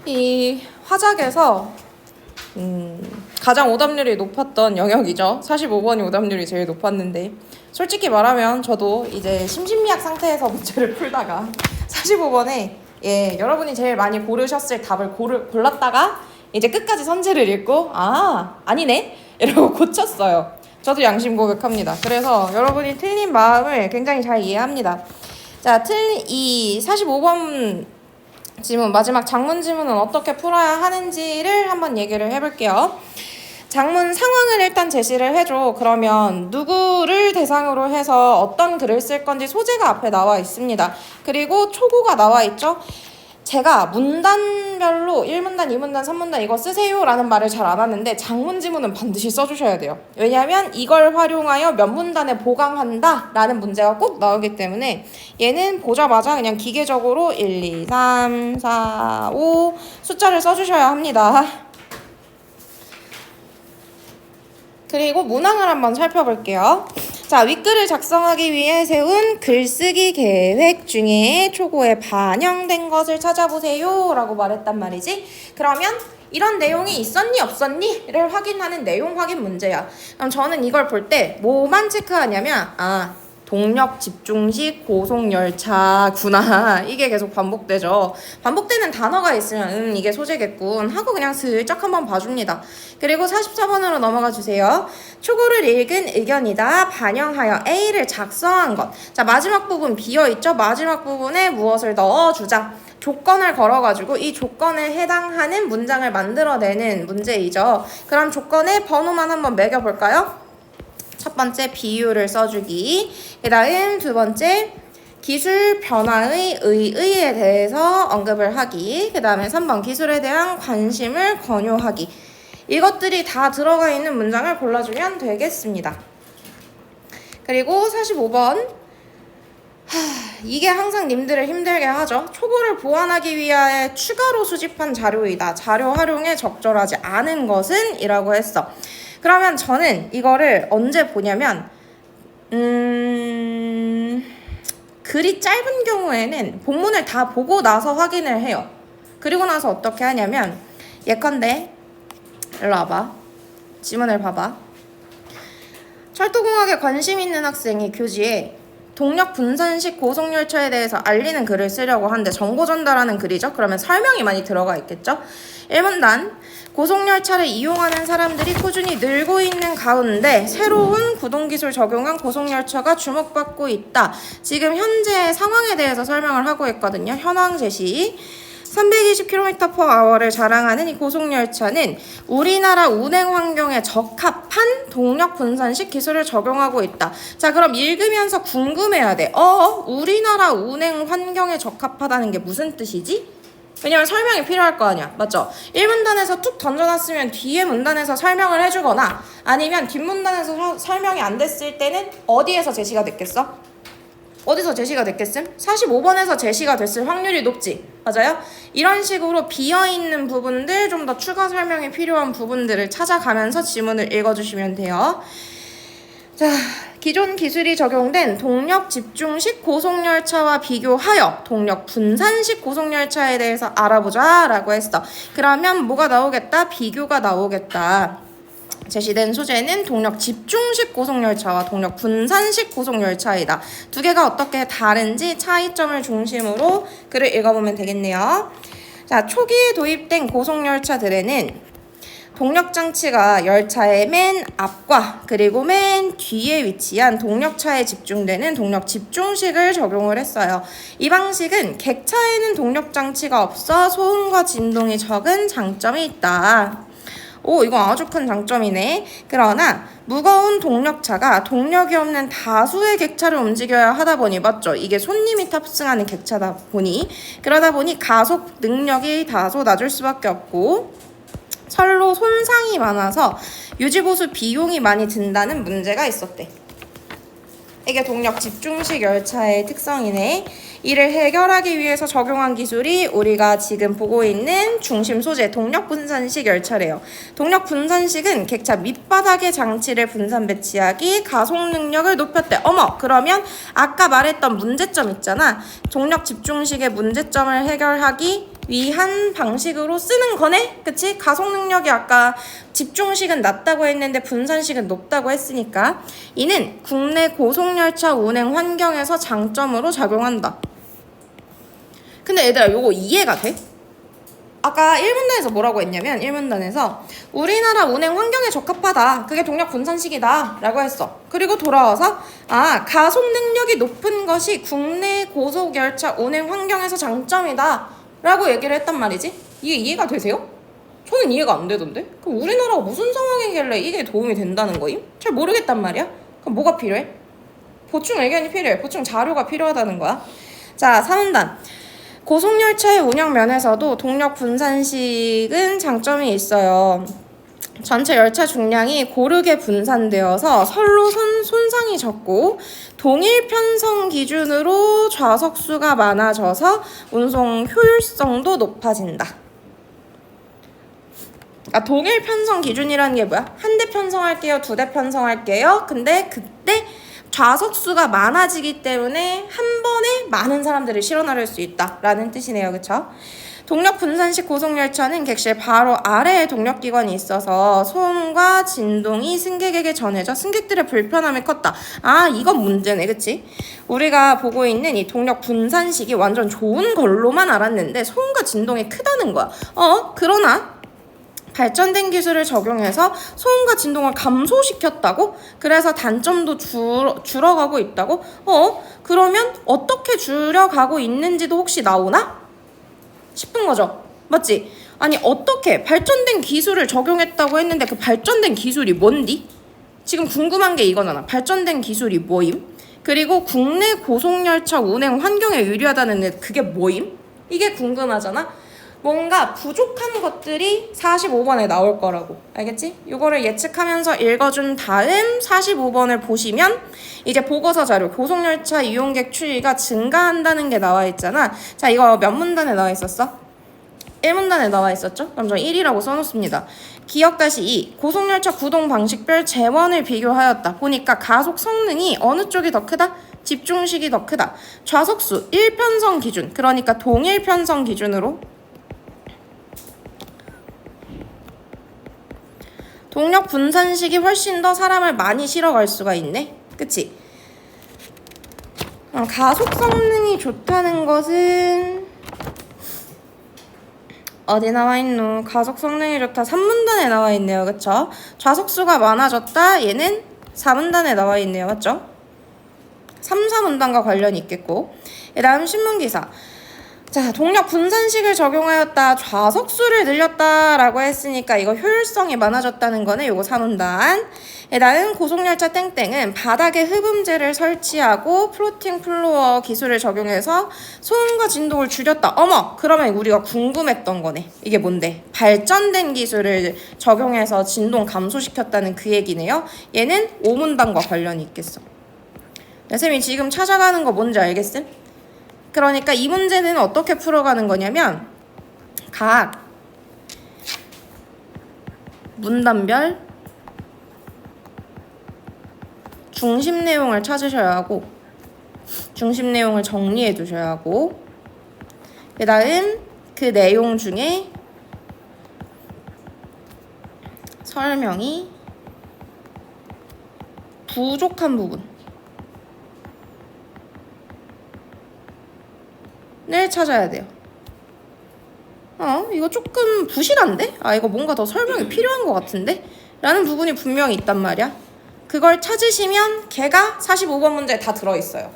이 화작에서 가장 오답률이 높았던 영역이죠. 45번이 오답률이 제일 높았는데, 솔직히 말하면 저도 이제 심신미약 상태에서 문제를 풀다가 45번에 여러분이 제일 많이 고르셨을 답을 골랐다가 이제 끝까지 선지를 읽고 아니네? 이러고 고쳤어요. 저도 양심 고백합니다. 그래서 여러분이 틀린 마음을 굉장히 잘 이해합니다. 자, 이 45번 지문, 마지막 장문 지문은 어떻게 풀어야 하는지를 한번 얘기를 해볼게요. 장문 상황을 일단 제시를 해줘. 그러면 누구를 대상으로 해서 어떤 글을 쓸 건지 소재가 앞에 나와 있습니다. 그리고 초고가 나와 있죠. 제가 문단별로 1문단, 2문단, 3문단 이거 쓰세요 라는 말을 잘 안 하는데 장문 지문은 반드시 써주셔야 돼요. 왜냐하면 이걸 활용하여 몇 문단에 보강한다 라는 문제가 꼭 나오기 때문에 얘는 보자마자 그냥 기계적으로 1, 2, 3, 4, 5 숫자를 써주셔야 합니다. 그리고 문항을 한번 살펴볼게요. 자, 윗글을 작성하기 위해 세운 글쓰기 계획 중에 초고에 반영된 것을 찾아보세요 라고 말했단 말이지. 그러면 이런 내용이 있었니 없었니? 를 확인하는 내용 확인 문제야. 그럼 저는 이걸 볼 때 뭐만 체크하냐면 동력 집중식 고속열차구나. 이게 계속 반복되죠. 반복되는 단어가 있으면 이게 소재겠군 하고 그냥 슬쩍 한번 봐줍니다. 그리고 44번으로 넘어가 주세요. 초고를 읽은 의견이다. 반영하여 A를 작성한 것. 자, 마지막 부분 비어있죠? 마지막 부분에 무엇을 넣어주자. 조건을 걸어가지고 이 조건에 해당하는 문장을 만들어내는 문제이죠. 그럼 조건의 번호만 한번 매겨볼까요? 첫 번째 비율을 써주기, 그 다음 두 번째 기술 변화의 의의에 대해서 언급을 하기, 그 다음에 3번 기술에 대한 관심을 권유하기. 이것들이 다 들어가 있는 문장을 골라주면 되겠습니다. 그리고 45번 이게 항상 님들을 힘들게 하죠. 초고를 보완하기 위하여 추가로 수집한 자료이다. 자료 활용에 적절하지 않은 것은? 이라고 했어. 그러면 저는 이거를 언제 보냐면 글이 짧은 경우에는 본문을 다 보고 나서 확인을 해요. 그리고 나서 어떻게 하냐면 예컨대 일로 와봐. 지문을 봐봐. 철도공학에 관심 있는 학생이 교지에 동력 분산식 고속열차에 대해서 알리는 글을 쓰려고 하는데 정보 전달하는 글이죠. 그러면 설명이 많이 들어가 있겠죠. 1문단 고속열차를 이용하는 사람들이 꾸준히 늘고 있는 가운데 새로운 구동기술 적용한 고속열차가 주목받고 있다. 지금 현재 상황에 대해서 설명을 하고 있거든요. 현황 제시. 320km/h를 자랑하는 이 고속열차는 우리나라 운행 환경에 적합한 동력 분산식 기술을 적용하고 있다. 자, 그럼 읽으면서 궁금해야 돼. 우리나라 운행 환경에 적합하다는 게 무슨 뜻이지? 왜냐면 설명이 필요할 거 아니야. 맞죠? 1문단에서 툭 던져놨으면 뒤에 문단에서 설명을 해주거나 아니면 뒷문단에서 설명이 안 됐을 때는 어디에서 제시가 됐겠어? 어디서 제시가 됐겠음? 45번에서 제시가 됐을 확률이 높지. 맞아요? 이런 식으로 비어있는 부분들, 좀 더 추가 설명이 필요한 부분들을 찾아가면서 지문을 읽어주시면 돼요. 자, 기존 기술이 적용된 동력 집중식 고속열차와 비교하여 동력 분산식 고속열차에 대해서 알아보자 라고 했어. 그러면 뭐가 나오겠다? 비교가 나오겠다. 제시된 소재는 동력 집중식 고속열차와 동력 분산식 고속열차이다. 두 개가 어떻게 다른지 차이점을 중심으로 글을 읽어보면 되겠네요. 자, 초기에 도입된 고속열차들에는 동력장치가 열차의 맨 앞과 그리고 맨 뒤에 위치한 동력차에 집중되는 동력 집중식을 적용을 했어요. 이 방식은 객차에는 동력장치가 없어 소음과 진동이 적은 장점이 있다. 이거 아주 큰 장점이네. 그러나 무거운 동력차가 동력이 없는 다수의 객차를 움직여야 하다 보니, 맞죠? 이게 손님이 탑승하는 객차다 보니, 그러다 보니 가속 능력이 다소 낮을 수밖에 없고 철로 손상이 많아서 유지보수 비용이 많이 든다는 문제가 있었대. 이게 동력 집중식 열차의 특성이네. 이를 해결하기 위해서 적용한 기술이 우리가 지금 보고 있는 중심 소재 동력 분산식 열차래요. 동력 분산식은 객차 밑바닥에 장치를 분산 배치하기, 가속 능력을 높였대. 그러면 아까 말했던 문제점 있잖아. 동력 집중식의 문제점을 해결하기 위한 방식으로 쓰는 거네? 그치? 가속 능력이 아까 집중식은 낮다고 했는데 분산식은 높다고 했으니까 이는 국내 고속열차 운행 환경에서 장점으로 작용한다. 근데 얘들아 요거 이해가 돼? 아까 1문단에서 뭐라고 했냐면 1문단에서 우리나라 운행 환경에 적합하다. 그게 동력 분산식이다 라고 했어. 그리고 돌아와서 가속 능력이 높은 것이 국내 고속열차 운행 환경에서 장점이다 라고 얘기를 했단 말이지. 이게 이해가 되세요? 저는 이해가 안 되던데. 그럼 우리나라가 무슨 상황이길래 이게 도움이 된다는 거임? 잘 모르겠단 말이야. 그럼 뭐가 필요해? 보충 의견이 필요해. 보충 자료가 필요하다는 거야. 자, 3문단. 고속열차의 운영 면에서도 동력 분산식은 장점이 있어요. 전체 열차 중량이 고르게 분산되어서 선로선 손상이 적고 동일 편성 기준으로 좌석수가 많아져서 운송 효율성도 높아진다. 동일 편성 기준이라는 게 뭐야? 한 대 편성할게요? 두 대 편성할게요? 근데 그때 좌석수가 많아지기 때문에 한 번에 많은 사람들을 실어 나를 수 있다라는 뜻이네요. 그쵸? 동력 분산식 고속열차는 객실 바로 아래에 동력기관이 있어서 소음과 진동이 승객에게 전해져 승객들의 불편함이 컸다. 이건 문제네. 그치? 우리가 보고 있는 이 동력 분산식이 완전 좋은 걸로만 알았는데 소음과 진동이 크다는 거야. 그러나 발전된 기술을 적용해서 소음과 진동을 감소시켰다고? 그래서 단점도 줄어가고 있다고? 그러면 어떻게 줄여가고 있는지도 혹시 나오나? 싶은 거죠. 맞지? 아니 어떻게 발전된 기술을 적용했다고 했는데 그 발전된 기술이 뭔디? 지금 궁금한 게 이거잖아. 발전된 기술이 뭐임? 그리고 국내 고속열차 운행 환경에 유리하다는 그게 뭐임? 이게 궁금하잖아. 뭔가 부족한 것들이 45번에 나올 거라고. 알겠지? 이거를 예측하면서 읽어준 다음 45번을 보시면 이제 보고서 자료 고속열차 이용객 추이가 증가한다는 게 나와 있잖아. 자, 이거 몇 문단에 나와 있었어? 1문단에 나와 있었죠? 그럼 저 1이라고 써놓습니다. 기억-2 고속열차 구동 방식별 재원을 비교하였다. 보니까 가속 성능이 어느 쪽이 더 크다? 집중식이 더 크다. 좌석수 1편성 기준, 그러니까 동일 편성 기준으로 동력 분산식이 훨씬 더 사람을 많이 실어갈 수가 있네. 그치? 가속 성능이 좋다는 것은 어디 나와 있노? 가속 성능이 좋다. 3문단에 나와 있네요. 그쵸? 좌석수가 많아졌다. 얘는 4문단에 나와 있네요. 맞죠? 3, 4문단과 관련이 있겠고. 그 다음 신문기사. 자, 동력 분산식을 적용하였다. 좌석수를 늘렸다라고 했으니까 이거 효율성이 많아졌다는 거네. 요거 3문단. 다음 고속열차 땡땡은 바닥에 흡음재를 설치하고 플로팅 플로어 기술을 적용해서 소음과 진동을 줄였다. 어머! 그러면 우리가 궁금했던 거네. 이게 뭔데? 발전된 기술을 적용해서 진동 감소시켰다는 그 얘기네요. 얘는 5문단과 관련이 있겠어. 쌤이 지금 찾아가는 거 뭔지 알겠음? 그러니까 이 문제는 어떻게 풀어가는 거냐면 각 문단별 중심 내용을 찾으셔야 하고 중심 내용을 정리해 두셔야 하고 그 다음 그 내용 중에 설명이 부족한 부분 을 찾아야 돼요. 이거 조금 부실한데? 이거 뭔가 더 설명이 필요한 것 같은데? 라는 부분이 분명히 있단 말이야. 그걸 찾으시면 걔가 45번 문제에 다 들어있어요.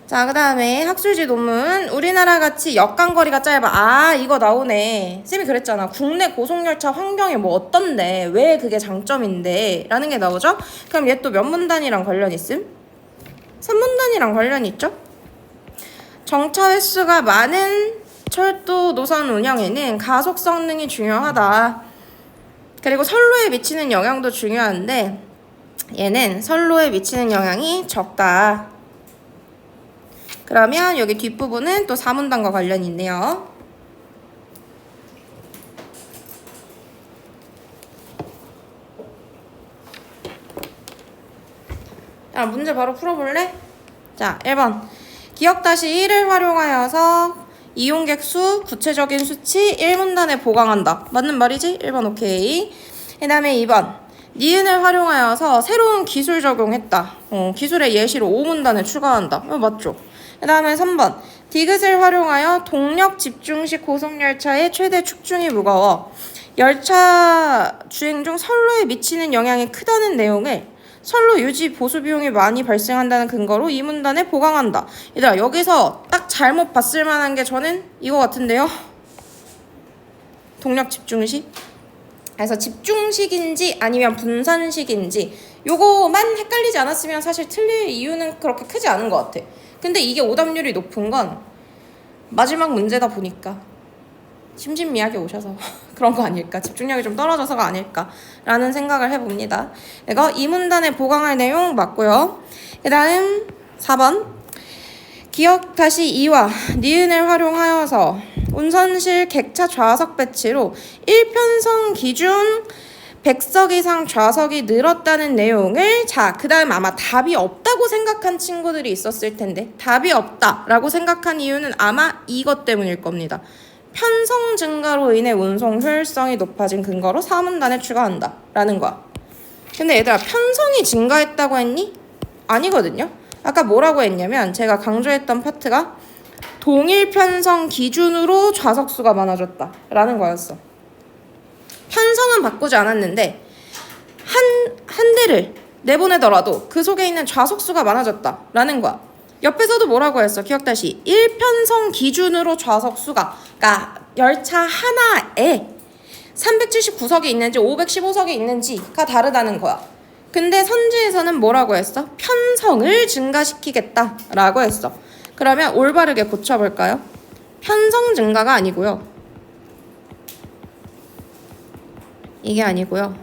자, 그 다음에 학술지 논문. 우리나라 같이 역간거리가 짧아. 이거 나오네. 쌤이 그랬잖아. 국내 고속열차 환경이 뭐 어떤데? 왜 그게 장점인데? 라는 게 나오죠? 그럼 얘 또 몇 문단이랑 관련 있음? 3문단이랑 관련이 있죠? 정차 횟수가 많은 철도 노선 운영에는 가속 성능이 중요하다. 그리고 선로에 미치는 영향도 중요한데 얘는 선로에 미치는 영향이 적다. 그러면 여기 뒷부분은 또 4문단과 관련이 있네요. 자, 문제 바로 풀어볼래? 자, 1번. 기억-1을 활용하여서 이용객 수, 구체적인 수치 1문단에 보강한다. 맞는 말이지? 1번 오케이. 그 다음에 2번 니은을 활용하여서 새로운 기술 적용했다. 기술의 예시로 5문단에 추가한다. 맞죠? 그 다음에 3번 디귿을 활용하여 동력 집중식 고속열차의 최대 축중이 무거워 열차 주행 중 선로에 미치는 영향이 크다는 내용을 선로 유지 보수 비용이 많이 발생한다는 근거로 이 문단에 보강한다. 얘들아 여기서 딱 잘못 봤을 만한 게 저는 이거 같은데요. 동력 집중식. 그래서 집중식인지 아니면 분산식인지 요거만 헷갈리지 않았으면 사실 틀릴 이유는 그렇게 크지 않은 것 같아. 근데 이게 오답률이 높은 건 마지막 문제다 보니까 심신미약에 오셔서 그런 거 아닐까, 집중력이 좀 떨어져서가 아닐까라는 생각을 해봅니다. 이거 이 문단에 보강할 내용 맞고요. 그 다음 4번 기억-2와 니은을 활용하여서 운선실 객차 좌석 배치로 1편성 기준 100석 이상 좌석이 늘었다는 내용을 그 다음 아마 답이 없다고 생각한 친구들이 있었을 텐데 답이 없다라고 생각한 이유는 아마 이것 때문일 겁니다. 편성 증가로 인해 운송 효율성이 높아진 근거로 4문단에 추가한다 라는 거야. 근데 얘들아 편성이 증가했다고 했니? 아니거든요. 아까 뭐라고 했냐면 제가 강조했던 파트가 동일 편성 기준으로 좌석수가 많아졌다 라는 거였어. 편성은 바꾸지 않았는데 한 대를 내보내더라도 그 속에 있는 좌석수가 많아졌다 라는 거야. 옆에서도 뭐라고 했어? 기억-1 1편성 기준으로 좌석수가, 그러니까 열차 하나에 379석이 있는지 515석이 있는지가 다르다는 거야. 근데 선지에서는 뭐라고 했어? 편성을 증가시키겠다 라고 했어. 그러면 올바르게 고쳐볼까요? 편성 증가가 아니고요. 이게 아니고요.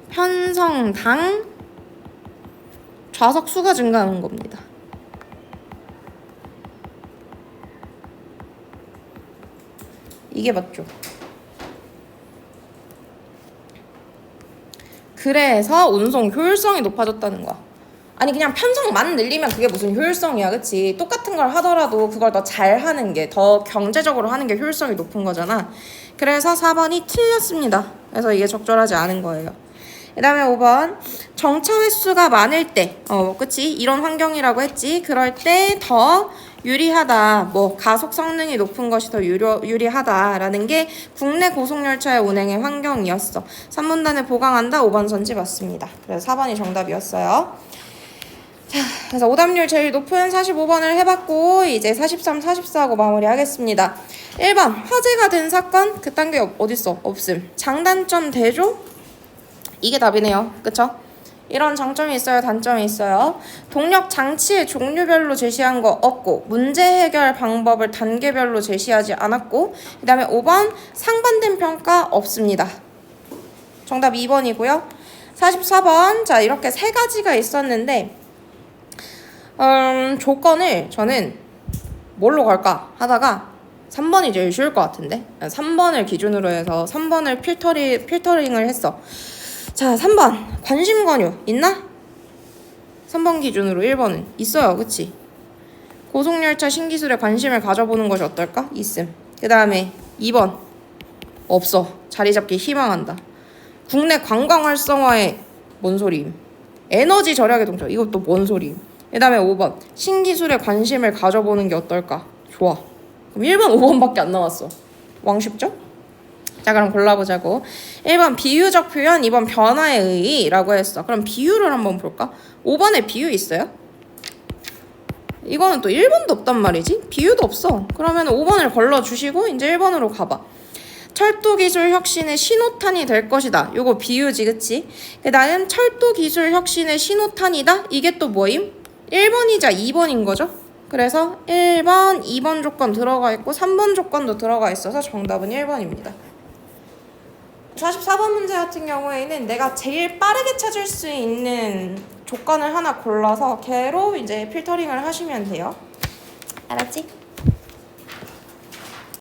편성당 좌석 수가 증가하는 겁니다. 이게 맞죠? 그래서 운송 효율성이 높아졌다는 거야. 아니 그냥 편성만 늘리면 그게 무슨 효율성이야, 그치? 똑같은 걸 하더라도 그걸 더 잘하는 게, 더 경제적으로 하는 게 효율성이 높은 거잖아. 그래서 4번이 틀렸습니다. 그래서 이게 적절하지 않은 거예요. 그 다음에 5번 정차 횟수가 많을 때 그치? 이런 환경이라고 했지. 그럴 때 더 유리하다, 가속 성능이 높은 것이 더 유리하다라는 게 국내 고속열차의 운행의 환경이었어. 3문단에 보강한다. 5번 선지 맞습니다. 그래서 4번이 정답이었어요. 자, 그래서 오답률 제일 높은 45번을 해봤고 이제 43, 44하고 마무리하겠습니다. 1번 화제가 된 사건 그딴 게 어딨어? 없음. 장단점 대조? 이게 답이네요. 그쵸? 이런 장점이 있어요, 단점이 있어요. 동력 장치의 종류별로 제시한 거 없고 문제 해결 방법을 단계별로 제시하지 않았고 그 다음에 5번 상반된 평가 없습니다. 정답 2번이고요. 44번 자 이렇게 세 가지가 있었는데 조건을 저는 뭘로 갈까 하다가 3번이 제일 쉬울 것 같은데 3번을 기준으로 해서 3번을 필터링을 했어. 자 3번 관심 권유 있나? 3번 기준으로 1번은 있어요. 그치? 고속열차 신기술에 관심을 가져보는 것이 어떨까? 있음. 그 다음에 2번 없어. 자리 잡기 희망한다. 국내 관광 활성화에 뭔 소리임? 에너지 절약의 동력 이것도 뭔 소리임? 그 다음에 5번 신기술에 관심을 가져보는 게 어떨까? 좋아. 그럼 1번 5번밖에 안 나왔어. 왕쉽죠? 자 그럼 골라보자고. 1번 비유적 표현, 2번 변화의 의의라고 했어. 그럼 비유를 한번 볼까? 5번에 비유 있어요? 이거는 또 1번도 없단 말이지? 비유도 없어. 그러면 5번을 걸러주시고 이제 1번으로 가봐. 철도기술 혁신의 신호탄이 될 것이다. 요거 비유지, 그치? 그 다음 철도기술 혁신의 신호탄이다. 이게 또 뭐임? 1번이자 2번인 거죠? 그래서 1번, 2번 조건 들어가 있고 3번 조건도 들어가 있어서 정답은 1번입니다. 44번 문제 같은 경우에는 내가 제일 빠르게 찾을 수 있는 조건을 하나 골라서 걔로 이제 필터링을 하시면 돼요. 알았지?